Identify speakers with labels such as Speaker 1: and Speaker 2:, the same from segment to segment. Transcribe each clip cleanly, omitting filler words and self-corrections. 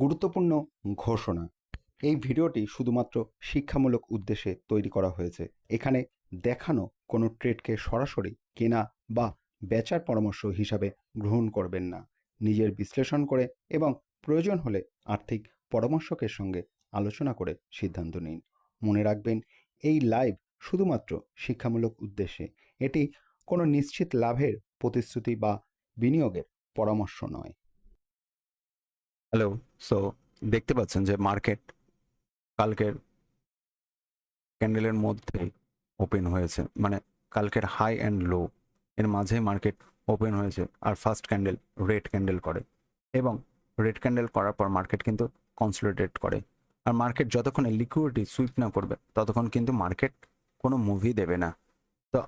Speaker 1: গুরুত্বপূর্ণ ঘোষণা। এই ভিডিওটি শুধুমাত্র শিক্ষামূলক উদ্দেশ্যে তৈরি করা হয়েছে। এখানে দেখানো কোনো ট্রেডকে সরাসরি কেনা বা বেচার পরামর্শ হিসাবে গ্রহণ করবেন না। নিজের বিশ্লেষণ করে এবং প্রয়োজন হলে আর্থিক পরামর্শকের সঙ্গে আলোচনা করে সিদ্ধান্ত নিন। মনে রাখবেন, এই লাইভ শুধুমাত্র শিক্ষামূলক উদ্দেশ্যে। এটি কোনো নিশ্চিত লাভের প্রতিশ্রুতি বা বিনিয়োগের পরামর্শ নয়।
Speaker 2: হ্যালো। সো দেখতে পাচ্ছেন যে মার্কেট কালকের ক্যান্ডেলের মধ্যে ওপেন হয়েছে, মানে কালকের হাই অ্যান্ড লো এর মাঝে মার্কেট ওপেন হয়েছে। আর ফার্স্ট ক্যান্ডেল রেড ক্যান্ডেল করে এবং রেড ক্যান্ডেল করার পর মার্কেট কিন্তু কনসলিডেট করে। আর মার্কেট যতক্ষণে লিকুইডিটি সুইপ না করবে ততক্ষণ কিন্তু মার্কেট কোনো মুভি দেবে না। তো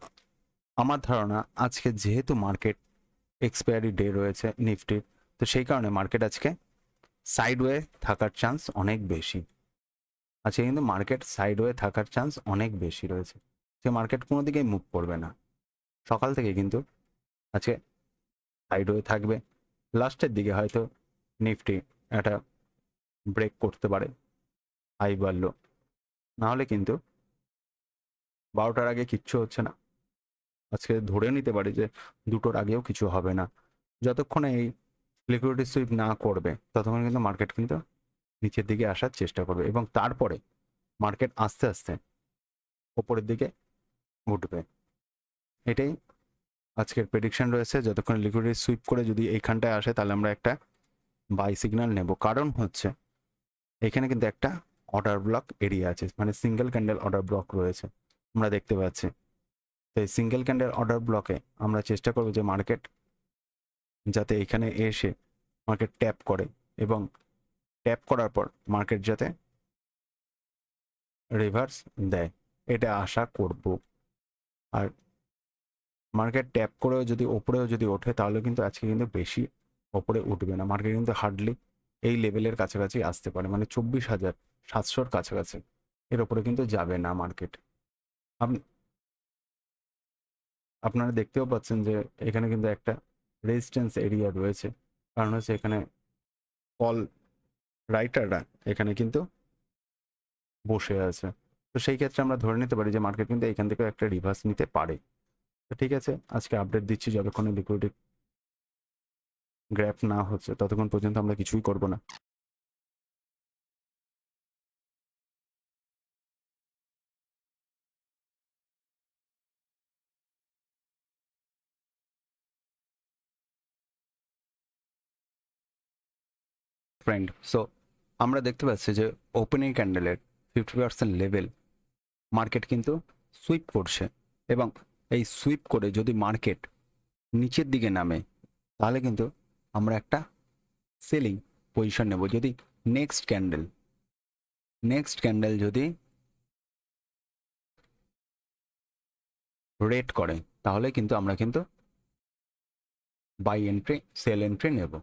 Speaker 2: আমার ধারণা আজকে যেহেতু মার্কেট এক্সপায়ারি ডে রয়েছে নিফটির, তো সেই কারণে মার্কেট আজকে সাইডওয়ে থাকার চান্স অনেক বেশি। আজকে কিন্তু মার্কেট সাইডওয়ে থাকার চান্স অনেক বেশি রয়েছে, যে মার্কেট কোনো দিকেই মুভ করবে না। সকাল থেকে কিন্তু আজকে সাইডওয়ে থাকবে। লাস্টের দিকে হয়তো নিফটি একটা ব্রেক করতে পারে, হাই বাড়লো, নাহলে কিন্তু 12টার আগে কিচ্ছু হচ্ছে না। আজকে ধরে নিতে পারি যে 2টোর আগেও কিছু হবে না। যতক্ষণে এই লিকুইডিটি সুইপ না করবে ততক্ষণ কিন্তু মার্কেট কিন্তু নিচের দিকে আসার চেষ্টা করবে এবং তারপরে মার্কেট আস্তে আস্তে ওপরের দিকে উঠবে। এটাই আজকের প্রেডিকশন রয়েছে। যতক্ষণ লিকুইডিটি সুইপ করে যদি এইখানটায় আসে তাহলে আমরা একটা বাই সিগন্যাল নেব। কারণ হচ্ছে এখানে কিন্তু একটা অর্ডার ব্লক এরিয়া আছে, মানে সিঙ্গেল ক্যান্ডেল অর্ডার ব্লক রয়েছে আমরা দেখতে পাচ্ছি। তো এই সিঙ্গেল ক্যান্ডেল অর্ডার ব্লকে আমরা চেষ্টা করব যে মার্কেট যাতে এখানে এসে মার্কেট ট্যাপ করে এবং ট্যাপ করার পর মার্কেট যাতে রিভার্স দেয়, এটা আশা করব। আর মার্কেট ট্যাপ করেও যদি ওপরেও যদি ওঠে তাহলে কিন্তু আজকে কিন্তু বেশি ওপরে উঠবে না। মার্কেট কিন্তু হার্ডলি এই লেভেলের কাছাকাছি আসতে পারে, মানে 24,700-র কাছাকাছি, এর ওপরে কিন্তু যাবে না মার্কেট। আপনারা দেখতেও পাচ্ছেন যে এখানে কিন্তু একটা রেজিস্ট্যান্স এরিয়া রয়েছে। কারণ হচ্ছে এখানে কল রাইটাররা এখানে কিন্তু বসে আছে। তো সেই ক্ষেত্রে আমরা ধরে নিতে পারি যে মার্কেট কিন্তু এখান থেকে একটা রিভার্স নিতে পারে। তো ঠিক আছে, আজকে আপডেট দিচ্ছি। যতক্ষণে লিকুইডিটি গ্র্যাপ না হচ্ছে ততক্ষণ পর্যন্ত আমরা কিছুই করব না। ফ্রেন্ড, সো আমরা দেখতে পাচ্ছি যে ওপেনিং ক্যান্ডেলের 50% লেভেল মার্কেট কিন্তু সুইপ করছে এবং এই সুইপ করে যদি মার্কেট নিচের দিকে নামে তাহলে কিন্তু আমরা একটা সেলিং পজিশন নেব। যদি নেক্সট ক্যান্ডেল যদি রেড করে তাহলে কিন্তু আমরা কিন্তু বাই এন্ট্রি সেল এন্ট্রি নেব।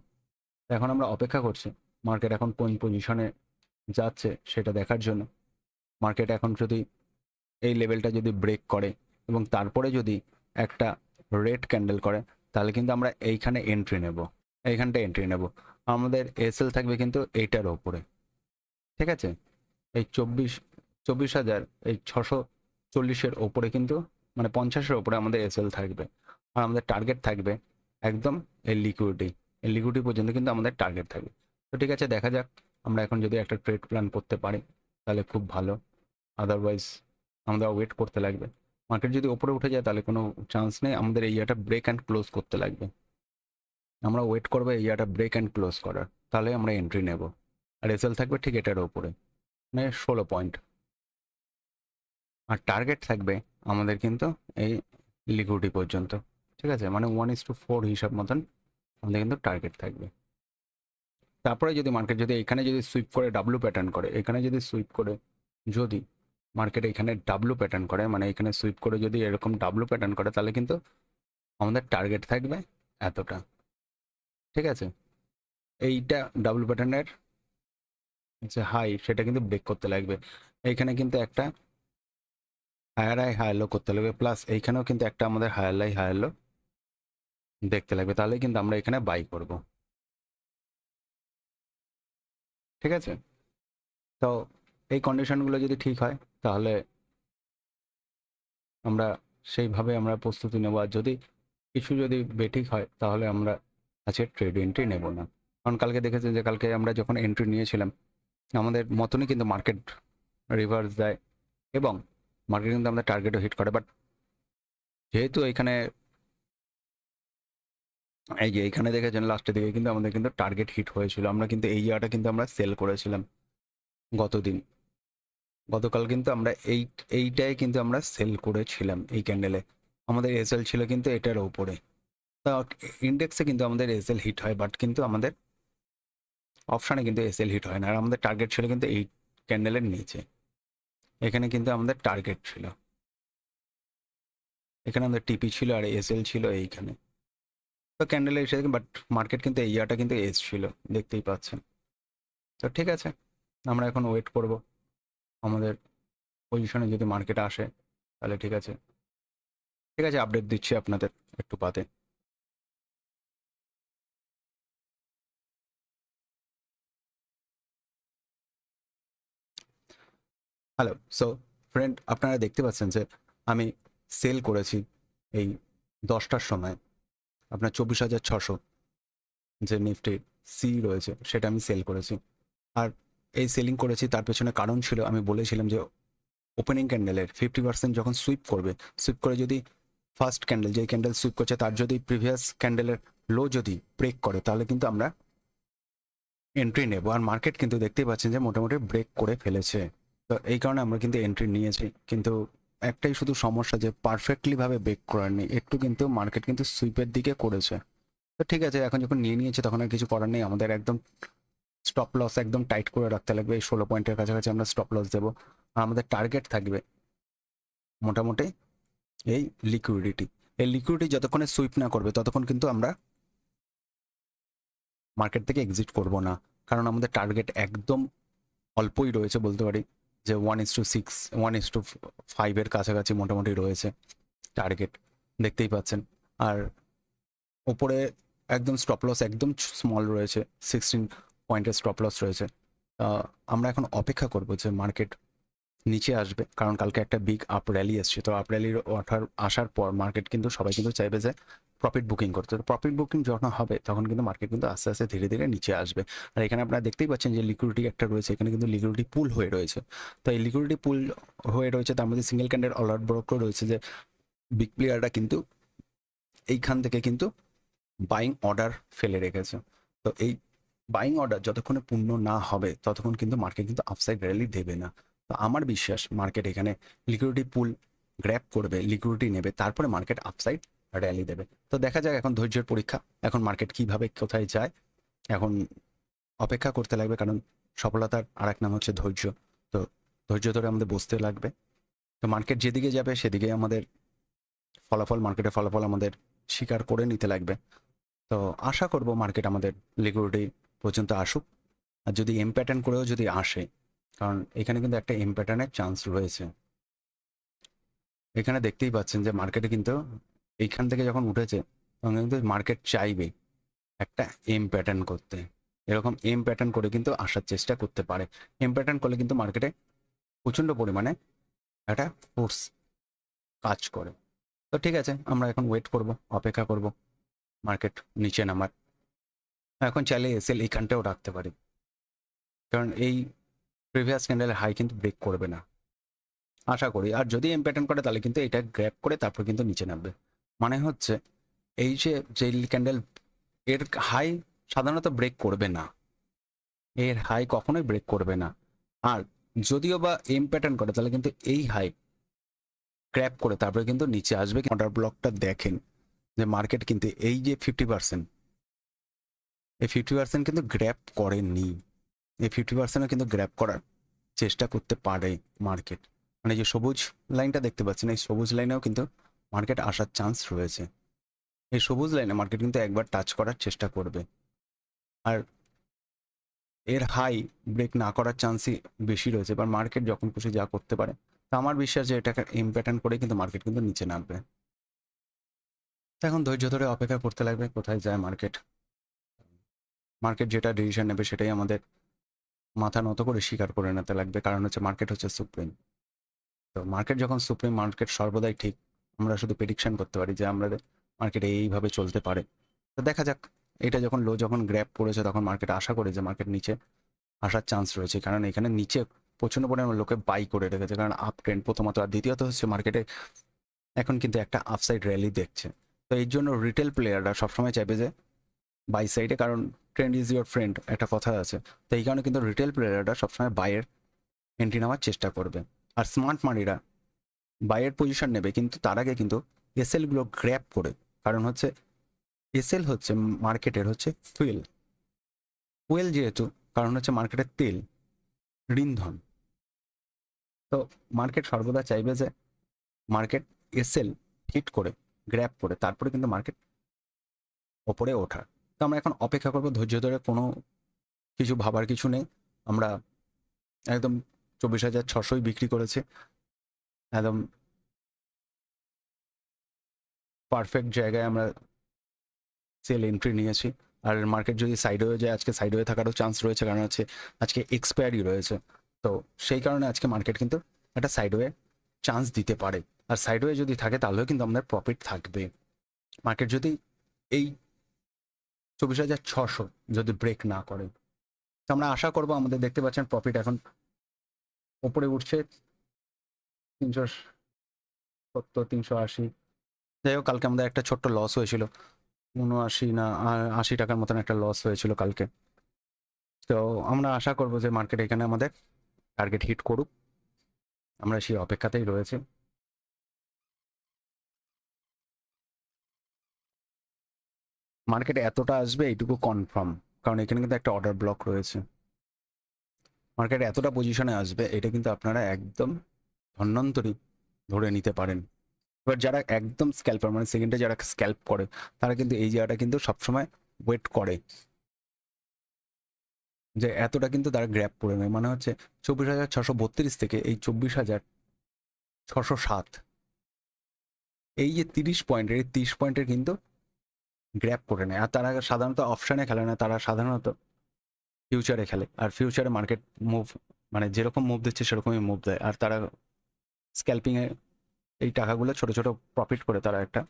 Speaker 2: এখন আমরা অপেক্ষা করছি মার্কেট এখন কোন পজিশনে যাচ্ছে সেটা দেখার জন্য। মার্কেট এখন যদি এই লেভেলটা যদি ব্রেক করে এবং তারপরে যদি একটা রেড ক্যান্ডেল করে তাহলে কিন্তু আমরা এইখানে এন্ট্রি নেব, এইখানটা এন্ট্রি নেব। আমাদের এসএল থাকবে কিন্তু এইটার ওপরে, ঠিক আছে? এই 24,000 এই 640-এর ওপরে কিন্তু, মানে 50-এর ওপরে আমাদের এসএল থাকবে। আর আমাদের টার্গেট থাকবে একদম এই লিকুইডিটি পর্যন্ত কিন্তু আমাদের টার্গেট থাকবে। তো ঠিক আছে, দেখা যাক। আমরা এখন যদি একটা ট্রেড প্ল্যান করতে পারি তাহলে খুব ভালো, আদারওয়াইজ আমাদের ওয়েট করতে লাগবে। মার্কেট যদি ওপরে উঠে যায় তাহলে কোনো চান্স নেই, আমাদের এই ইয়াটা ব্রেক অ্যান্ড ক্লোজ করতে লাগবে। আমরা ওয়েট করবো এই ইয়াটা ব্রেক অ্যান্ড ক্লোজ করার, তাহলে আমরা এন্ট্রি নেব। আর এসএল থাকবে ঠিক এটার ওপরে, মানে 16 পয়েন্ট। আর টার্গেট থাকবে আমাদের কিন্তু এই লিকুইডিটি পর্যন্ত, ঠিক আছে? মানে 1:4 হিসাব মতন আমাদের কিন্তু টার্গেট থাকবে। তারপরে যদি মার্কেট যদি এখানে যদি সুইপ করে ডাব্লু প্যাটার্ন করে, এখানে যদি সুইপ করে যদি মার্কেট এখানে ডাব্লু প্যাটার্ন করে, মানে এখানে সুইপ করে যদি এরকম ডাব্লু প্যাটার্ন করে তাহলে কিন্তু আমাদের টার্গেট থাকবে এতটা, ঠিক আছে? এইটা ডাব্লু প্যাটার্নের যে হাই সেটা কিন্তু ব্রেক করতে লাগবে। এইখানে কিন্তু একটা হায়ার হাই হায়ার লো করতে লাগবে, প্লাস এইখানেও কিন্তু একটা আমাদের হায়ার হাই হায়ার লো দেখতে লাগবে, তাহলে কিন্তু আমরা এখানে বাই করব। ঠিক আছে? তো এই কন্ডিশনগুলো যদি ঠিক হয় তাহলে আমরা সেইভাবে আমরা প্রস্তুতি নেব। আর যদি কিছু যদি বেঠিক হয় তাহলে আমরা আজকে ট্রেড এন্ট্রি নেব না। কারণ কালকে দেখেছেন যে কালকে আমরা যখন এন্ট্রি নিয়েছিলাম আমাদের মতনই কিন্তু মার্কেট রিভার্স দেয় এবং মার্কেট কিন্তু আমাদের টার্গেটও হিট করে। বাট যেহেতু এখানে এই যে এখানে দেখেছেন লাস্টের দিকে কিন্তু আমাদের কিন্তু টার্গেট হিট হয়েছিল, আমরা কিন্তু এই জায়গাটা কিন্তু আমরা সেল করেছিলাম গতকাল কিন্তু আমরা এইটাই কিন্তু আমরা সেল করেছিলাম। এই ক্যান্ডেলে আমাদের এসএল ছিল কিন্তু এটার উপরে। তা ইন্ডেক্সে কিন্তু আমাদের এসএল হিট হয়, বাট কিন্তু আমাদের অপশানে কিন্তু এসএল হিট হয় না। আর আমাদের টার্গেট ছিল কিন্তু এই ক্যান্ডেলের নিচে, এখানে কিন্তু আমাদের টার্গেট ছিল, এখানে আমাদের টিপি ছিল আর এসএল ছিল এইখানে। তো ক্যান্ডেলে এসে বাট মার্কেট কিন্তু এই জায়গাটা কিন্তু এস ছিল, দেখতেই পাচ্ছেন। তো ঠিক আছে, আমরা এখন ওয়েট করব আমাদের পজিশনে যদি মার্কেট আসে তাহলে ঠিক আছে। ঠিক আছে, আপডেট দিচ্ছি আপনাদের একটু বাদে। হ্যালো, সো ফ্রেন্ড, আপনারা দেখতে পাচ্ছেন যে আমি সেল করেছি এই 10টার সময় আপনার 24,600 যে নিফটি সি রয়েছে সেটা আমি সেল করেছি। আর এই সেলিং করেছি তার পেছনে কারণ ছিল, আমি বলেছিলাম যে ওপেনিং ক্যান্ডেলের 50% যখন সুইপ করে যদি ফার্স্ট ক্যান্ডেল যেই ক্যান্ডেল সুইপ করছে তার যদি প্রিভিয়াস ক্যান্ডেলের লো যদি ব্রেক করে তাহলে কিন্তু আমরা এন্ট্রি নেব। আর মার্কেট কিন্তু দেখতেই পাচ্ছেন যে মোটামুটি ব্রেক করে ফেলেছে। তো এই কারণে আমরা কিন্তু এন্ট্রি নিয়েছি, কিন্তু একটাই শুধু সমস্যা যে পারফেক্টলি ভাবে ব্রেক করার নেই, একটু কিন্তু মার্কেট কিন্তু সুইপের দিকে করেছে। তো ঠিক আছে, এখন যখন নিয়ে নিয়েছে তখন আর কিছু করার নেই, আমাদের একদম স্টপ লস একদম টাইট করে রাখতে লাগবে। এই 16 পয়েন্টের কাছাকাছি আমরা স্টপ লস দেবো। আর আমাদের টার্গেট থাকবে মোটামুটি এই লিকুইডিটি। এই লিকুইডিটি যতক্ষণে সুইপ না করবে ততক্ষণ কিন্তু আমরা মার্কেট থেকে এক্সিট করব না, কারণ আমাদের টার্গেট একদম অল্পই রয়েছে বলতে পারি, যে 1:6 1:5 কাছাকাছি মোটামুটি রয়েছে টার্গেট, দেখতেই পাচ্ছেন। আর ওপরে একদম স্টপ লস একদম স্মল রয়েছে, 16 পয়েন্টের স্টপ লস রয়েছে। আমরা এখন অপেক্ষা করব যে মার্কেট নিচে আসবে, কারণ কালকে একটা বিগ আপ র্যালি এসছে। তো আপ র্যালির আসার পর মার্কেট কিন্তু সবাই কিন্তু চাইবে যে প্রফিট বুকিং করতে। তো প্রফিট বুকিং যখন হবে তখন কিন্তু মার্কেট কিন্তু আস্তে আস্তে ধীরে ধীরে নিচে আসবে। আর এখানে আপনারা দেখতেই পাচ্ছেন যে লিকুইডিটি একটা রয়েছে, এখানে কিন্তু লিকুইডিটি পুল হয়ে রয়েছে। তো এই লিকুইডিটি পুল হয়ে রয়েছে, তার মধ্যে সিঙ্গেল ক্যান্ডেল অলআউট ব্রোকও রয়েছে, যে বিগ প্লেয়াররা কিন্তু এইখান থেকে কিন্তু বাইং অর্ডার ফেলে রেখেছে। তো এই বাইং অর্ডার যতক্ষণে পূর্ণ না হবে ততক্ষণ কিন্তু মার্কেট কিন্তু আপসাইড র্যালি দেবে না। তো আমার বিশ্বাস মার্কেট এখানে লিকুইডিটি পুল গ্র্যাব করবে, লিকুইডিটি নেবে, তারপরে মার্কেট আপসাইড র্যালি দেবে। তো দেখা যাক, এখন ধৈর্যের পরীক্ষা, এখন মার্কেট কিভাবে কোথায় যায় এখন অপেক্ষা করতে লাগবে, কারণ সফলতার আরেক নাম হচ্ছে ধৈর্য। তো ধৈর্য ধরে আমাদের বসতে লাগবে। তো মার্কেট যেদিকে যাবে সেদিকে আমাদের মার্কেটের ফলাফল আমাদের স্বীকার করে নিতে লাগবে। তো আশা করব মার্কেট আমাদের লিকুইডিটি পর্যন্ত আসুক। আর যদি এম প্যাটার্ন করেও যদি আসে, কারণ এখানে কিন্তু একটা এম প্যাটার্নের চান্স রয়েছে। এখানে দেখতেই পাচ্ছেন যে মার্কেটে কিন্তু এইখান থেকে যখন উঠেছে তখন কিন্তু মার্কেট চাইবে একটা এম প্যাটার্ন করতে, এরকম এম প্যাটার্ন করে কিন্তু আসার চেষ্টা করতে পারে। এম প্যাটার্ন করলে কিন্তু মার্কেটে প্রচণ্ড পরিমাণে একটা ফোর্স কাজ করে। তো ঠিক আছে, আমরা এখন ওয়েট করব, অপেক্ষা করব মার্কেট নিচে নামার। এখন চাইলে এসএল এইখানটাও রাখতে পারি, কারণ এই প্রিভিয়াস ক্যান্ডেলের হাই কিন্তু ব্রেক করবে না আশা করি। আর যদি এম প্যাটার্ন করে তাহলে কিন্তু এটা গ্র্যাব করে তারপর কিন্তু নিচে নামবে। মানে হচ্ছে এই যে ক্যান্ডেল এর হাই সাধারণত ব্রেক করবে না, এর হাই কখনোই ব্রেক করবে না। আর যদিও বা এম প্যাটার্ন করে তাহলে কিন্তু এই হাই গ্র্যাব করে তারপরে কিন্তু নিচে আসবে। অর্ডার ব্লকটা দেখেন যে মার্কেট কিন্তু এই যে 50%, এই 50% কিন্তু গ্র্যাব করেনি, এই 50% কিন্তু গ্র্যাব করার চেষ্টা করতে পারে মার্কেট। মানে যে সবুজ লাইনটা দেখতে পাচ্ছেন, এই সবুজ লাইনেও কিন্তু মার্কেট আসার চান্স রয়েছে। এই সবুজ লাইনে মার্কেট কিন্তু একবার টাচ করার চেষ্টা করবে। আর এর হাই ব্রেক না করার চান্সই বেশি রয়েছে, এবার মার্কেট যখন খুশি যা করতে পারে। তো আমার বিশ্বাস যে এটাকে এম প্যাটার্ন করে কিন্তু মার্কেট কিন্তু নিচে নামবে। তো এখন ধৈর্য ধরে অপেক্ষা করতে লাগবে কোথায় যায় মার্কেট। মার্কেট যেটা ডিসিশন নেবে সেটাই আমাদের মাথা নত করে স্বীকার করে নিতে লাগবে, কারণ হচ্ছে মার্কেট হচ্ছে সুপ্রিম। তো মার্কেট যখন সুপ্রিম, মার্কেট সর্বদাই ঠিক। আমরা শুধু প্রেডিকশন করতে পারি যে আমাদের মার্কেট এইভাবে চলতে পারে। তো দেখা যাক, এটা যখন লো যখন গ্র্যাপ করেছে তখন মার্কেট আশা করে যে মার্কেট নিচে আসার চান্স রয়েছে, কারণ এখানে নিচে প্রচণ্ড পরিমাণে লোকে বাই করে রেখেছে, কারণ আপ ট্রেন্ড প্রথমত, আর দ্বিতীয়ত হচ্ছে মার্কেটে এখন কিন্তু একটা আপসাইড র্যালি দেখছে। তো এই জন্য রিটেল প্লেয়াররা সবসময় চাইবে যে বাই সাইডে, কারণ ট্রেন্ড ইজ ইউর ফ্রেন্ড একটা কথা আছে। তো এই কারণে কিন্তু রিটেল প্লেয়াররা সবসময় বাইয়ের এন্ট্রি নেওয়ার চেষ্টা করবে, আর স্মার্ট মানিরা বাইয়ের পজিশন নেবে, কিন্তু তার আগে কিন্তু এসএলগুলো গ্র্যাপ করে। কারণ হচ্ছে এসএল হচ্ছে মার্কেটের হচ্ছে ফুয়েল, ফুয়েল যেহেতু, কারণ হচ্ছে মার্কেটের তেল, ইন্ধন। তো মার্কেট সর্বদা চাইবে যে মার্কেট এসএল হিট করে গ্র্যাপ করে তারপরে কিন্তু মার্কেট ওপরে ওঠার। তো আমরা এখন অপেক্ষা করবো ধৈর্য ধরে, কোনো কিছু ভাবার কিছু নেই। আমরা একদম 24,600 বিক্রি করেছে, একদম পারফেক্ট জায়গায় আমরা সেল এন্ট্রি নিয়েছি। আর মার্কেট যদি সাইড হয়ে যায়, আজকে সাইড হয়ে থাকারও চান্স রয়েছে, কারণ হচ্ছে আজকে এক্সপায়ারি রয়েছে। তো সেই কারণে আজকে মার্কেট কিন্তু একটা সাইড হয়ে চান্স দিতে পারে, আর সাইড হয়ে যদি থাকে তাহলেও কিন্তু আমাদের প্রফিট থাকবে। মার্কেট যদি এই 24,600 যদি ব্রেক না করে, তো আমরা আশা করব, আমাদের দেখতে পাচ্ছেন প্রফিট এখন ওপরে উঠছে 370, 380। যাই হোক, কালকে আমাদের একটা ছোট্ট লস হয়েছিল, 79 না 80 টাকার মতন একটা লস হয়েছিল কালকে। তো আমরা আশা করব যে মার্কেট এখানে আমাদের টার্গেট হিট করুক, আমরা সেই অপেক্ষাতেই রয়েছে। মার্কেটে এতটা আসবে এইটুকু কনফার্ম, কারণ এখানে কিন্তু একটা অর্ডার ব্লক রয়েছে। মার্কেটে এতটা পজিশনে আসবে এটা কিন্তু আপনারা একদম ধন্যন্তরী ধরে নিতে পারেন। এবার যারা একদম স্ক্যাল্পার, মানে সেকেন্ডে যারা স্ক্যাল্প করে, তারা কিন্তু এই জায়গাটা কিন্তু সবসময় ওয়েট করে যে এতটা কিন্তু তারা গ্র্যাপ করে নেয়। মানে হচ্ছে 24,632 থেকে এই 24,607, এই যে 30 পয়েন্টের, এই 30 পয়েন্টের কিন্তু গ্র্যাপ করে নেয়। আর তারা সাধারণত অপশানে খেলে না, তারা সাধারণত ফিউচারে খেলে। আর ফিউচারে মার্কেট মুভ, মানে যেরকম মুভ দিচ্ছে সেরকমই মুভ দেয়। আর তারা স্ক্যাল্পিংয়ে এই টাকাগুলো ছোট ছোট প্রফিট করে তারা একটা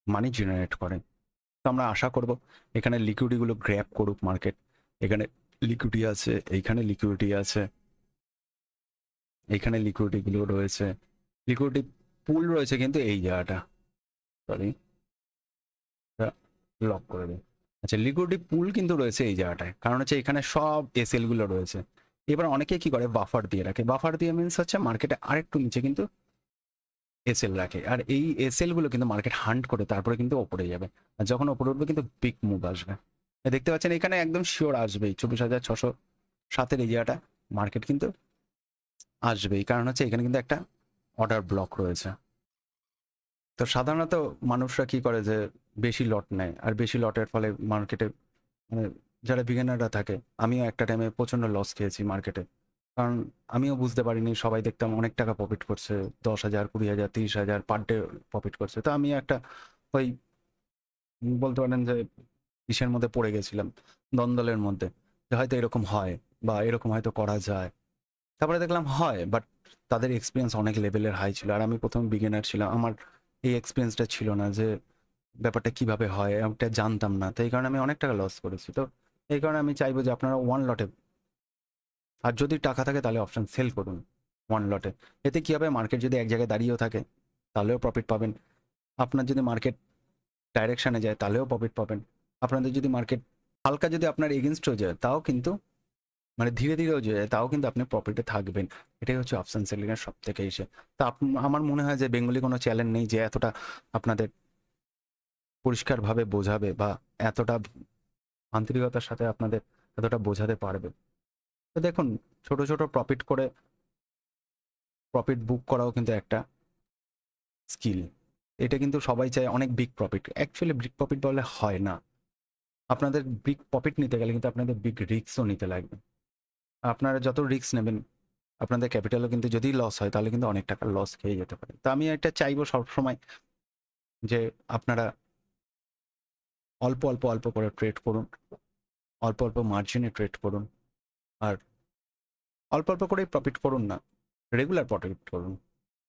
Speaker 2: মানি জেনারেট করে। তো আমরা আশা করব এখানে লিকুইডিটিগুলো গ্র্যাপ করুক মার্কেট। এখানে লিকুইডিটি আছে, এইখানে লিকুইডিটি আছে, এইখানে লিকুইডিটিগুলো রয়েছে, লিকুইডিটি পুল রয়েছে কিন্তু এই জায়গাটা, সরি লক করে দিই। আচ্ছা, লিকুইডিটি পুল কিন্তু রয়েছে এই জায়গাটায়, কারণ হচ্ছে এখানে সব এসএল গুলো রয়েছে। এবার অনেকে কি করে, বাফার দিয়ে রাখে। বাফার দিয়ে মিনস হচ্ছে মার্কেটে আরেকটু নিচে কিন্তু এসএল রাখে, আর এই এসএল গুলো কিন্তু মার্কেট হান্ট করে তারপরে কিন্তু ওপরে যাবে। আর যখন ওপরে উঠবে কিন্তু বিগ মুভ আসবে। দেখতে পাচ্ছেন এখানে একদম শিওর আসবেই 24,607 এই জায়গাটা মার্কেট কিন্তু আসবেই, কারণ হচ্ছে এখানে কিন্তু একটা অর্ডার ব্লক রয়েছে। তো সাধারণত মানুষরা কি করে যে বেশি লট নেয়, আর বেশি লটের ফলে মার্কেটে, মানে যারা বিগিনাররা থাকে, আমিও একটা টাইমে প্রচণ্ড লস খেয়েছি মার্কেটে। কারণ আমিও বুঝতে পারিনি, সবাই দেখতাম অনেক টাকা প্রফিট করছে, 10,000, 20,000, 30,000 পার ডে প্রফিট করছে। তো আমি একটা ওই বলতে পারেন যে ইসের মধ্যে পড়ে গেছিলাম, দ্বন্দ্বের মধ্যে, যে হয়তো এরকম হয় বা এরকম হয়তো করা যায়। তারপরে দেখলাম হয়, বাট তাদের এক্সপিরিয়েন্স অনেক লেভেলের হাই ছিল, আর আমি প্রথম বিগিনার ছিলাম, আমার এই এক্সপিরিয়েন্সটা ছিল না যে ব্যাপারটা কিভাবে হয়, এটা জানতাম না। তো এই কারণে আমি অনেক টাকা লস করেছি। তো এই কারণে আমি চাইবো যে আপনারা ওয়ান লটে, আর যদি টাকা থাকে তাহলে অপশন সেল করুন ওয়ান লটে। এতে কি হবে, মার্কেট যদি এক জায়গায় দাঁড়িয়েও থাকে তাহলেও প্রফিট পাবেন, আপনার যদি মার্কেট ডাইরেকশানে যায় তাহলেও প্রফিট পাবেন, আপনাদের যদি মার্কেট হালকা যদি আপনার এগেনস্ট হয়ে যায় তাও কিন্তু, মানে ধীরে ধীরেও যায় তাও কিন্তু আপনি প্রফিটে থাকবেন। এটাই হচ্ছে অপশন সেলিংয়ের সব থেকে এসে। তা আমার মনে হয় যে বেঙ্গলি কোনো চ্যালেঞ্জ নেই যে এতটা আপনাদের পরিষ্কারভাবে বোঝাবে বা এতটা আন্তরিকতার সাথে আপনাদের এতটা বোঝাতে পারবে। তো দেখুন, ছোট ছোট প্রফিট করে প্রফিট বুক করাও কিন্তু একটা স্কিল। এটা কিন্তু সবাই চায় অনেক big profit, actually big profit বলে হয় না। আপনাদের বিগ প্রফিট নিতে গেলে কিন্তু আপনাদের বিগ রিস্কও নিতে লাগবে। আপনারা যত রিস্ক নেবেন, আপনাদের ক্যাপিটালও কিন্তু যদি লস হয় তাহলে কিন্তু অনেক টাকা লস খেয়ে যেতে পারে। তো আমি এটা চাইবো সবসময় যে আপনারা অল্প অল্প অল্প করে ট্রেড করুন, অল্প অল্প মার্জিনে ট্রেড করুন, আর অল্প অল্প করেই প্রফিট করুন না, রেগুলার প্রফিট করুন।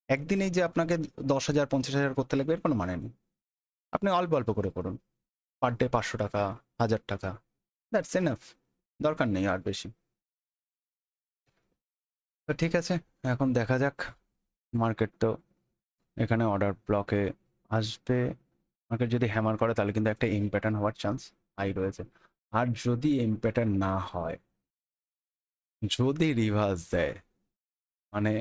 Speaker 2: একদিনেই যে আপনাকে 10,000 50,000 করতে লাগবে এর কোনো মানে নেই। আপনি অল্প অল্প করে করুন, পার ডে 500 টাকা, 1000 টাকা, দ্যাটস এনাফ। দরকার নেই আর বেশি। তো ঠিক আছে, এখন দেখা যাক। মার্কেট তো এখানে অর্ডার ব্লকে আসবে। মার্কেট যদি হ্যামার করে তাহলে কিন্তু একটা এম প্যাটার্ন হওয়ার চান্স হাই রয়েছে। আর যদি এম প্যাটার্ন না হয়, যদি রিভার্স দেয়, মানে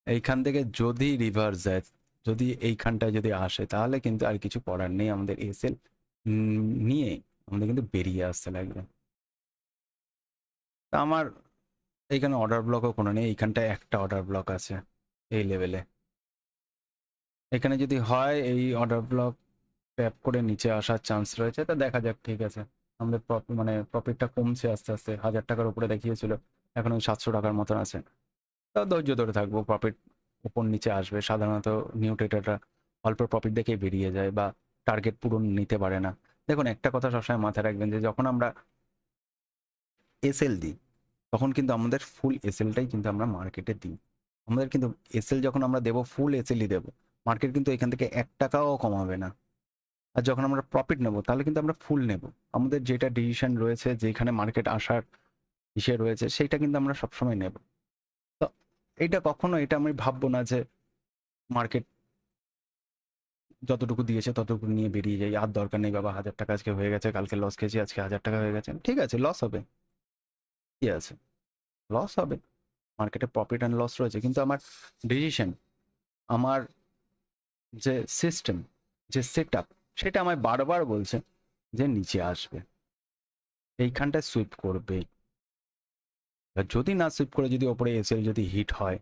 Speaker 2: এইখান থেকে যদি রিভার্স দেয়, যদি এইখানটায় যদি আসে, তাহলে কিন্তু আর কিছু করার নেই, আমাদের এসএল নিয়ে আমাদের কিন্তু বেরিয়ে আসতে লাগবে। তা আমার এইখানে অর্ডার ব্লকও কোনো নেই, এইখানটায় একটা অর্ডার ব্লক আছে এই লেভেলে। এখানে যদি হয় এই অর্ডার ব্লক ট্যাপ করে নিচে আসার চান্স রয়েছে, তা দেখা যাক। ঠিক আছে, আমাদের মানে প্রফিটটা কমছে আস্তে আস্তে, 1,000 টাকার উপরে দেখিয়েছিল, এখন ওই 700 টাকার মতন আছে। তা ধৈর্য ধরে থাকবো, প্রফিট উপর নিচে আসবে। সাধারণত নিউ ট্রেডাররা অল্প প্রফিট দেখে বেরিয়ে যায় বা টার্গেট পূরণ নিতে পারে না। দেখুন, একটা কথা সবসময় মাথায় রাখবেন যে যখন আমরা এসএল দিই, তখন কিন্তু আমাদের ফুল এসএলটাই কিন্তু আমরা মার্কেটে দিই। আমাদের কিন্তু এসএল যখন আমরা দেবো, ফুল এসএলই দেবো। মার্কেট কিন্তু এখান থেকে 1 টাকাও কমাবে না। আর যখন আমরা প্রফিট নেব, তাহলে কিন্তু আমরা ফুল নেব। আমাদের যেটা ডিসিশন রয়েছে, যেখানে মার্কেট আসার ইসে রয়েছে, সেইটা কিন্তু আমরা সবসময় নেব। তো এইটা কখনো এটা আমি ভাববো না যে মার্কেট যতটুকু দিয়েছে ততটুকু নিয়ে বেরিয়ে যাই, আর দরকার নেই বাবা, 1,000 টাকা আজকে হয়ে গেছে, কালকে লস খেয়েছি, আজকে 1,000 টাকা হয়ে গেছে, ঠিক আছে, লস হবে, কি আছে, লস হবে। মার্কেটে প্রফিট অ্যান্ড লস রয়েছে, কিন্তু আমার ডিসিশন, আমার যে সিস্টেম, যে সেট আপ, সেটা আমায় বারবার বলছে যে নিচে আসবে, এইখানটায় সুইপ করবে। আর যদি না সুইপ করে যদি ওপরে এসএল যদি হিট হয়,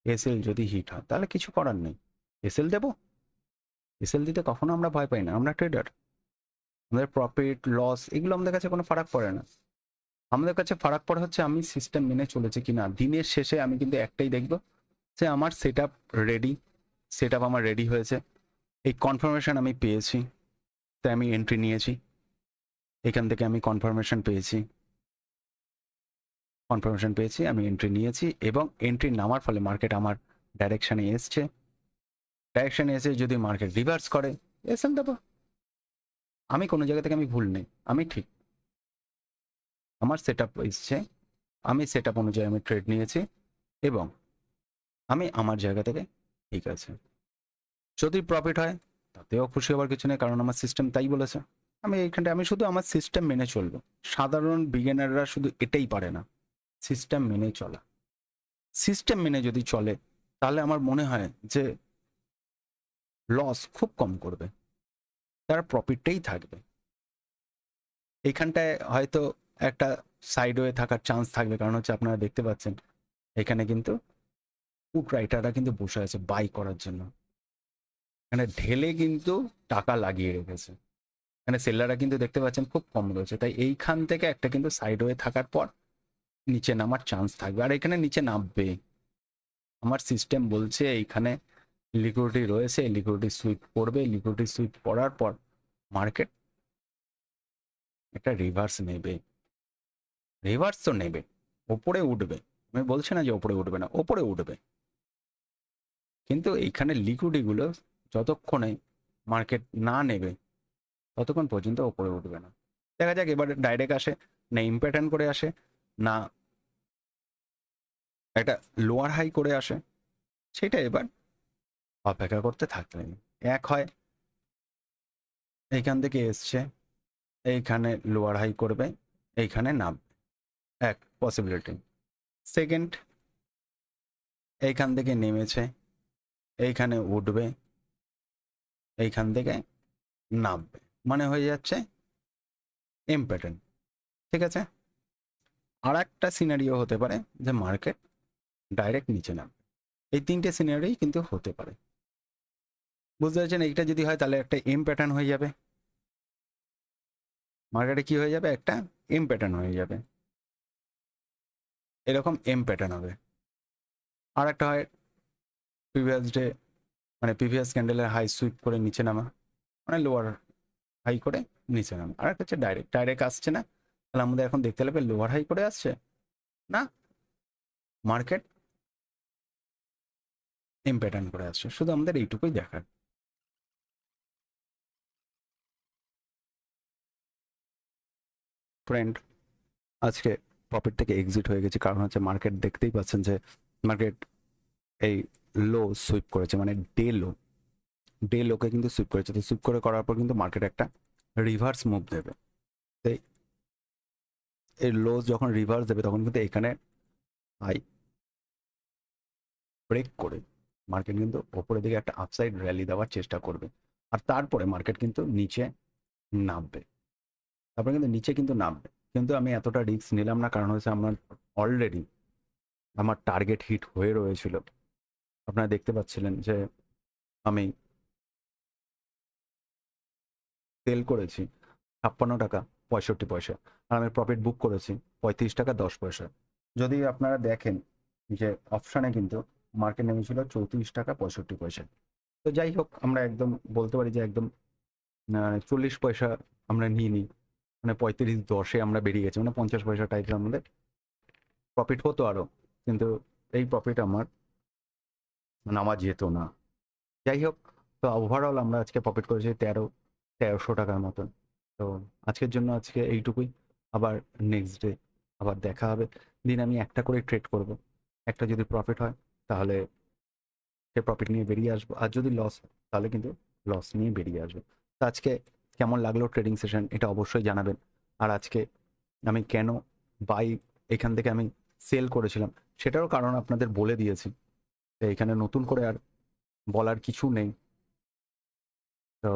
Speaker 2: এসএল যদি হিট হয়, তাহলে কিছু করার নেই, এসএল দেবো। এসএল দিতে কখনো আমরা ভয় পাই না, আমরা ট্রেডার। আমাদের প্রফিট লস এগুলো আমাদের কাছে কোনো ফারাক পড়ে না। আমাদের কাছে ফারাক পড়ে হচ্ছে আমি সিস্টেম মেনে চলেছি কিনা। দিনের শেষে আমি কিন্তু একটাই দেখবো যে আমার set up ready, set up আমার রেডি হয়েছে, এই কনফার্মেশন আমি পেয়েছি, তাই আমি এন্ট্রি নিয়েছি। এখান থেকে আমি কনফার্মেশন পেয়েছি, আমি এন্ট্রি নিয়েছি, এবং এন্ট্রি নামার ফলে মার্কেট আমার ডাইরেকশানে এসছে। ডাইরেকশানে এসে যদি মার্কেট রিভার্স করে, এসএল দেবো। আমি কোনো জায়গা থেকে আমি ভুল নেই, আমি ঠিক, আমার সেট আপ এসছে, আমি সেট আপ অনুযায়ী আমি ট্রেড নিয়েছি, এবং আমি আমার জায়গা থেকে ঠিক আছে। যদি প্রফিট হয় তাতেও খুশি হওয়ার কিছু নেই, কারণ আমার সিস্টেম তাই বলেছে। আমি এইখানটা আমি শুধু আমার সিস্টেম মেনে চলবো। সাধারণ বিগিনাররা শুধু এটাই পারে না, সিস্টেম মেনে চলা। সিস্টেম মেনে যদি চলে, তাহলে আমার মনে হয় যে লস খুব কম করবে, তার প্রফিটটাই থাকবে। এইখানটায় হয়তো একটা সাইডওয়ে থাকার চান্স থাকবে, কারণ হচ্ছে আপনারা দেখতে পাচ্ছেন এখানে কিন্তু পুট রাইটাররা কিন্তু বসে আছে বাই করার জন্য। এখানে ঢেলে কিন্তু টাকা লাগিয়ে রেখেছে। এখানে সেলাররা কিন্তু দেখতে পাচ্ছেন খুব কম রয়েছে, তাই এইখান থেকে একটা কিন্তু সাইডওয়ে থাকার পর নিচে নামার চান্স থাকবে, আর এখানে নিচে নামবে। আমার সিস্টেম বলছে এইখানে লিকুইডিটি রয়েছে, লিকুইডিটি সুইপ করবে, লিকুইডিটি সুইপ করার পর মার্কেট একটা রিভার্স নেবে। রিভার্স তো নেবে, ওপরে উঠবে, আমি বলছি না যে ওপরে উঠবে না, ওপরে উঠবে। কিন্তু এইখানে লিকুইডিটিগুলো যতক্ষণে মার্কেট না নেবে, ততক্ষণ পর্যন্ত ওপরে উঠবে না। দেখা যাক এবার ডাইরেক্ট আসে, না ইম্প্যাটার্ন করে আসে, না একটা লোয়ার হাই করে আসে, সেটা এবার অপেক্ষা করতে থাকতে হবে। এক হয় এইখান থেকে এসছে, এইখানে লোয়ার হাই করবে, এইখানে নামবে, এক পসিবিলিটি। সেকেন্ড, এইখান থেকে নেমেছে, এইখানে উঠবে, এইখান থেকে নামবে, মানে হয়ে যাচ্ছে এম প্যাটার্ন। ঠিক আছে, আর একটা সিনারিও হতে পারে যে মার্কেট ডাইরেক্ট নিচে নামবে। এই তিনটে সিনারিই কিন্তু হতে পারে। বুঝতে পারছেন? এইটা যদি হয় তাহলে একটা এম প্যাটার্ন হয়ে যাবে, মার্কেটে কি হয়ে যাবে, একটা এম প্যাটার্ন হয়ে যাবে, এরকম এম প্যাটার্ন হবে। আর একটা হয় প্রিভিয়াস ডে, মানে প্রিভিয়াস ক্যান্ডেলের হাই সুইপ করে নিচে নামা, মানে লোয়ার হাই করে নিচে নামা। আর একটা হচ্ছে ডাইরেক্ট আসছে না, তাহলে আমাদের এখন দেখতে লাগবে লোয়ার হাই করে আসছে না, মার্কেট এম প্যাটার্ন করে আসছে। শুধু আমাদের এইটুকুই দেখার। ফ্রেন্ড, আজকে প্রফিট থেকে এক্সিট হয়ে গেছি, কারণ হচ্ছে মার্কেট দেখতেই পাচ্ছেন যে মার্কেট এই লো সুইপ করেছে, মানে ডে লোকে কিন্তু সুইপ করেছে। তো সুইপ করার পর কিন্তু মার্কেট একটা রিভার্স মুভ দেবে। তো এই লো যখন রিভার্স দেবে তখন কিন্তু এখানে হাই ব্রেক করে মার্কেট কিন্তু ওপরের দিকে একটা আপসাইড র্যালি দেওয়ার চেষ্টা করবে, আর তারপরে মার্কেট কিন্তু নিচে নামবে। তারপরে কিন্তু নিচে কিন্তু নামবে, কিন্তু আমি এতটা রিস্ক নিলাম না, কারণ হচ্ছে আমার অলরেডি আমার টার্গেট হিট হয়ে রয়েছিল। আপনারা দেখতে পাচ্ছিলেন যে আমি সেল করেছি 56 টাকা 65 পয়সা, আর আমি প্রফিট বুক করেছি 35 টাকা 10 পয়সা। যদি আপনারা দেখেন যে অপশানে কিন্তু মার্কেট নেমেছিল 34 টাকা 65 পয়সা। তো যাই হোক, আমরা একদম বলতে পারি যে একদম 40 পয়সা আমরা নিয়ে নিই, মানে 35-10-এ আমরা বেরিয়ে গেছি, মানে 50 পয়সা টাইপের আমাদের প্রফিট হতো আরও, কিন্তু এই প্রফিট আমার নামা যেত না। যাই হোক, তো ওভারঅল আমরা আজকে প্রফিট করেছি 1300 টাকার মতন। তো আজকের জন্য আজকে এইটুকুই। আবার নেক্সট ডে আবার দেখা হবে। দিন আমি একটা করে ট্রেড করব। একটা যদি প্রফিট হয় তাহলে সে প্রফিট নিয়ে বেরিয়ে আসবো, আর যদি লস হয় তাহলে কিন্তু লস নিয়ে বেরিয়ে আসবো। তো আজকে কেমন লাগলো ট্রেডিং সেশন এটা অবশ্যই জানাবেন। আর আজকে আমি কেন বাই এখান থেকে আমি সেল করেছিলাম সেটারও কারণ আপনাদের বলে দিয়েছি। তো এখানে নতুন করে আর বলার কিছু নেই। তো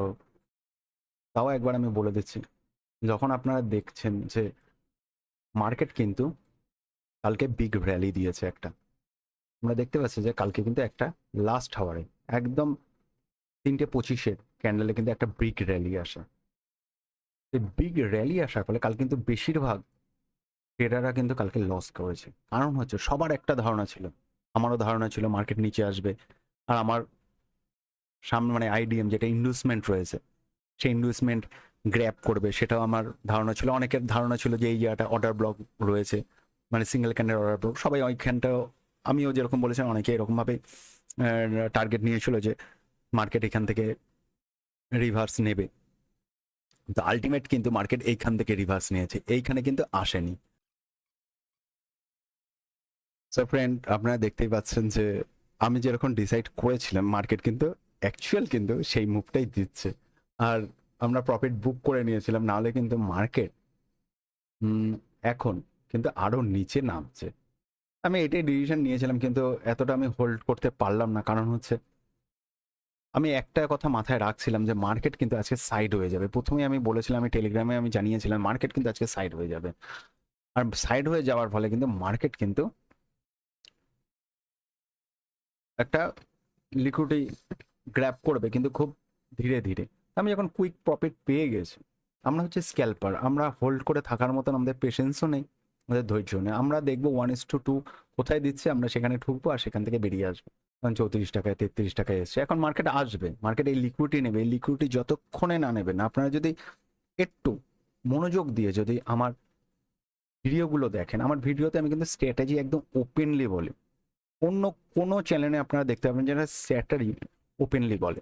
Speaker 2: তাও একবার আমি বলে দিচ্ছি, যখন আপনারা দেখছেন যে মার্কেট কিন্তু কালকে বিগ র্যালি দিয়েছে একটা, আমরা দেখতে পাচ্ছি যে কালকে কিন্তু একটা লাস্ট আওয়ারে একদম 3:25 ক্যান্ডেলে কিন্তু একটা বিগ র্যালি আসে। এই বিগ র্যালি আসার ফলে কাল কিন্তু বেশিরভাগ ট্রেডাররা কিন্তু কালকে লস করেছে। কারণ হচ্ছে সবার একটা ধারণা ছিল, আমারও ধারণা ছিল মার্কেট নিচে আসবে, আর আমার সামনে মানে আইডিএম যেটা ইনভেস্টমেন্ট রয়েছে সেই ইনভেস্টমেন্ট গ্র্যাব করবে, সেটাও আমার ধারণা ছিল। অনেকের ধারণা ছিল যে এই জায়গাটা অর্ডার ব্লক রয়েছে, মানে সিঙ্গেল ক্যান্ডেল অর্ডার ব্লক, সবাই ওইখানটাও আমিও যেরকম বলেছিলাম অনেকে এরকমভাবে টার্গেট নিয়েছিল যে মার্কেট এখান থেকে রিভার্স নেবে। তো আলটিমেট কিন্তু মার্কেট এইখান থেকে রিভার্স নিয়েছে, এইখানে কিন্তু আসেনি। সো ফ্রেন্ড, আপনারা দেখতেই পাচ্ছেন যে আমি যেরকম ডিসাইড করেছিলাম মার্কেট কিন্তু অ্যাকচুয়াল কিন্তু সেই মুভটাই দিচ্ছে, আর আমরা প্রফিট বুক করে নিয়েছিলাম, নাহলে কিন্তু মার্কেট এখন কিন্তু আরো নিচে নামছে। আমি এটাই ডিসিশন নিয়েছিলাম, কিন্তু এতটা আমি হোল্ড করতে পারলাম না, কারণ হচ্ছে আমি একটা কথা মাথায় রাখছিলাম যে মার্কেট কিন্তু আজকে সাইড হয়ে যাবে। প্রথমেই আমি বলেছিলাম, আমি টেলিগ্রামে আমি জানিয়েছিলাম মার্কেট কিন্তু আজকে সাইড হয়ে যাবে, আর সাইড হয়ে যাওয়ার ফলে কিন্তু মার্কেট কিন্তু একটা লিকুইডিটি গ্র্যাব করবে, কিন্তু খুব ধীরে ধীরে। আমি যখন কুইক প্রফিট পেয়ে গেছি, আমরা হচ্ছে স্ক্যাল্পার, আমরা হোল্ড করে থাকার মতন আমাদের পেশেন্সও নেই, আমাদের ধৈর্য নেই। আমরা দেখবো 1:2 কোথায় দিচ্ছে, আমরা সেখানে ঢুকবো আর সেখান থেকে বেরিয়ে আসবো। কারণ 34 টাকায় 33 টাকায় এসছে, এখন মার্কেট আসবে, মার্কেট এই লিকুইডিটি নেবে। এই লিকুইডিটি যতক্ষণে না নেবে না, আপনারা যদি একটু মনোযোগ দিয়ে যদি আমার ভিডিওগুলো দেখেন, আমার ভিডিওতে আমি কিন্তু স্ট্র্যাটেজি একদম ওপেনলি বলি। অন্য কোনো চ্যানেলে আপনারা দেখতে পাবেন যারা স্ট্র্যাটেজি ওপেনলি বলে,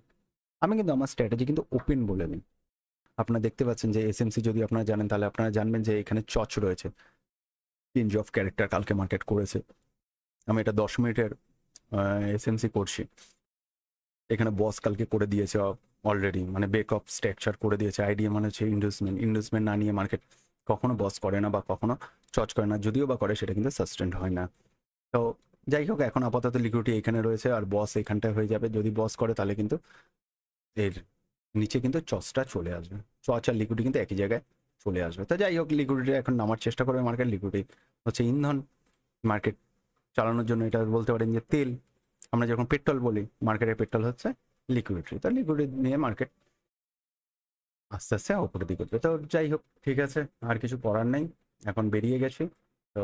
Speaker 2: আমি কিন্তু আমার স্ট্র্যাটেজি কিন্তু ওপেন বলে নিই। আপনারা দেখতে পাচ্ছেন যে এসএমসি যদি আপনারা জানেন তাহলে আপনারা জানবেন যে এখানে চচ রয়েছে, চেঞ্জ অফ ক্যারেক্টার কালকে মার্কেট করেছে। আমি এটা 10 মিনিটের এসএমসি করছি, এখানে বস কালকে করে দিয়েছে অলরেডি, মানে ব্রেক অফ স্ট্রাকচার করে দিয়েছে। আইডিয়া মানে হচ্ছে ইনভেস্টমেন্ট না নিয়ে মার্কেট কখনো বস করে না বা কখনো চচ করে না, যদিও বা করে সেটা কিন্তু সাস্টেন্ড হয় না। তো যাই হোক, এখন আপাতত লিকুইডিটি এখানে রয়েছে আর বস এখানটায় হয়ে যাবে। যদি বস করে তাহলে কিন্তু এর নিচে কিন্তু চচটা চলে আসবে, চচ আর লিকুইডিটি কিন্তু একই জায়গায় চলে আসবে। তো যাই হোক, লিকুইডিটি এখন নামার চেষ্টা করবে মার্কেট। লিকুইডিটি হচ্ছে ইন্ধন, মার্কেট চালানোর জন্য এটা বলতে পারেন যে তেল। আমরা যখন পেট্রোল বলি, মার্কেটের পেট্রোল হচ্ছে লিকুইডিটি। তো লিকুইডিটি নিয়ে মার্কেট আস্তে আস্তে উপরের দিকে উঠবে। তো যাই হোক, ঠিক আছে, আর কিছু করার নেই, এখন বেরিয়ে গেছি। তো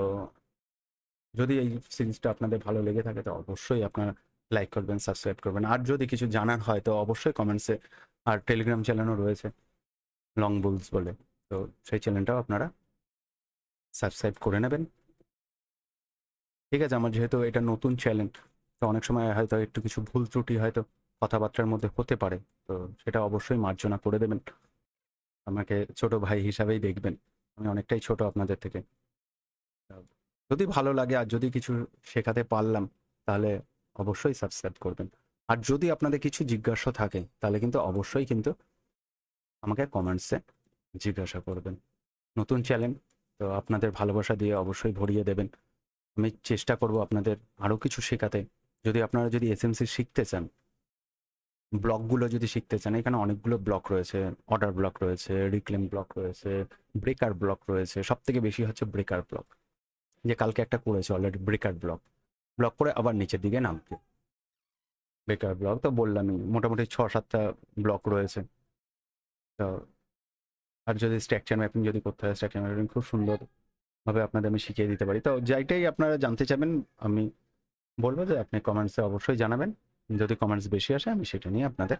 Speaker 2: যদি এই সিরিজটা আপনাদের ভালো লেগে থাকে তো অবশ্যই আপনারা লাইক করবেন, সাবস্ক্রাইব করবেন, আর যদি কিছু জানার হয় তো অবশ্যই কমেন্টসে। আর টেলিগ্রাম চ্যানেলও রয়েছে লং বুলস বলে, তো সেই চ্যানেলটাও আপনারা সাবস্ক্রাইব করে নেবেন। ঠিক আছে, আমার যেহেতু এটা নতুন চ্যানেল, তো অনেক সময় হয়তো একটু কিছু ভুল ত্রুটি হয়তো কথাবার্তার মধ্যে হতে পারে, তো সেটা অবশ্যই মার্জনা করে দেবেন। আমাকে ছোট ভাই হিসাবেই দেখবেন, আমি অনেকটাই ছোট আপনাদের থেকে। যদি ভালো লাগে আর যদি কিছু শেখাতে পারলাম, তাহলে অবশ্যই সাবস্ক্রাইব করবেন। আর যদি আপনাদের কিছু জিজ্ঞাসা থাকে, তাহলে কিন্তু অবশ্যই কিন্তু আমাকে কমেন্টসে জিজ্ঞাসা করবেন। নতুন চ্যানেল, তো আপনাদের ভালোবাসা দিয়ে অবশ্যই ভরিয়ে দেবেন। আমি চেষ্টা করব আপনাদের আরও কিছু শেখাতে। যদি আপনারা যদি এসএমসি শিখতে চান, ব্লকগুলো যদি শিখতে চান, এখানে অনেকগুলো ব্লক রয়েছে। অর্ডার ব্লক রয়েছে, রিক্লেম ব্লক রয়েছে, ব্রেকার ব্লক রয়েছে। সবথেকে বেশি হচ্ছে ব্রেকার ব্লক, যে কালকে একটা করেছে অলরেডি, ব্রেকার ব্লক। ব্লক করে আবার নিচের দিকে নামবে, ব্রেকার ব্লক তো বললামই, মোটামুটি 6-7টা ব্লক রয়েছে। তো আর যদি স্ট্রাকচার ম্যাপিং যদি করতে হয়, স্ট্রাকচার ম্যাপিং খুব সুন্দরভাবে আপনাদের আমি শিখিয়ে দিতে পারি। তো যাইটাই আপনারা জানতে চাবেন, আমি বলবো যে আপনি কমেন্টসে অবশ্যই জানাবেন। যদি কমেন্টস বেশি আসে, আমি সেটা নিয়ে আপনাদের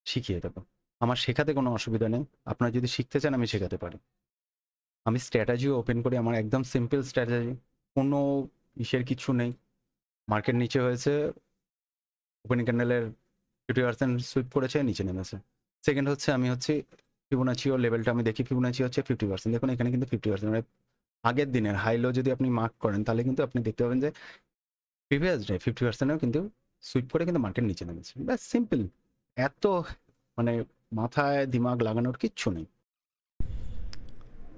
Speaker 2: শিখিয়ে দেবো। আমার শেখাতে কোনো অসুবিধা নেই। আপনারা যদি শিখতে চান, আমি শেখাতে পারি। আমি স্ট্র্যাটেজিও ওপেন করি, আমার একদম সিম্পল স্ট্র্যাটেজি, কোনো ইসের কিছু নেই। মার্কেট নিচে হয়েছে, ওপেনিং ক্যান্ডেলের 50% সুইপ করেছে, নিচে নেমেছে। সেকেন্ড হচ্ছে আমি হচ্ছে ফিবোনাচিও লেভেলটা আমি দেখি, ফিবোনাচি হচ্ছে 50%। দেখুন এখানে কিন্তু 50%, মানে আগের দিনের হাই লো যদি আপনি মার্ক করেন, তাহলে কিন্তু আপনি দেখতে পাবেন যে প্রিভিয়াস ডে 50%ও কিন্তু সুইপ করে কিন্তু মার্কেট নিচে নেমেছে। ব্যাস সিম্পল, এত মানে মাথায় দিমাগ লাগানোর কিচ্ছু নেই।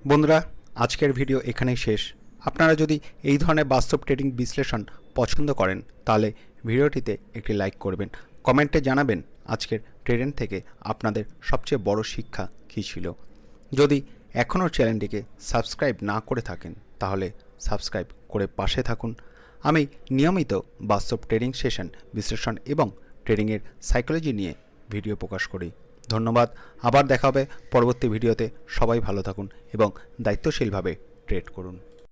Speaker 1: বন্ধুরা, আজকের ভিডিও এখানেই শেষ। আপনারা যদি এই ধরনের বাস্তব ট্রেডিং বিশ্লেষণ পছন্দ করেন, তাহলে ভিডিওটিতে একটি লাইক করবেন। কমেন্টে জানাবেন আজকের ট্রেডিং থেকে আপনাদের সবচেয়ে বড় শিক্ষা কী ছিল। যদি এখনও চ্যানেলটিকে সাবস্ক্রাইব না করে থাকেন, তাহলে সাবস্ক্রাইব করে পাশে থাকুন। আমি নিয়মিত বাস্তব ট্রেডিং সেশন, বিশ্লেষণ এবং ট্রেডিংয়ের সাইকোলজি নিয়ে ভিডিও প্রকাশ করি। ধন্যবাদ। আবার দেখা হবে পরবর্তী ভিডিওতে। সবাই ভালো থাকুন এবং দায়িত্বশীলভাবে ট্রেড করুন।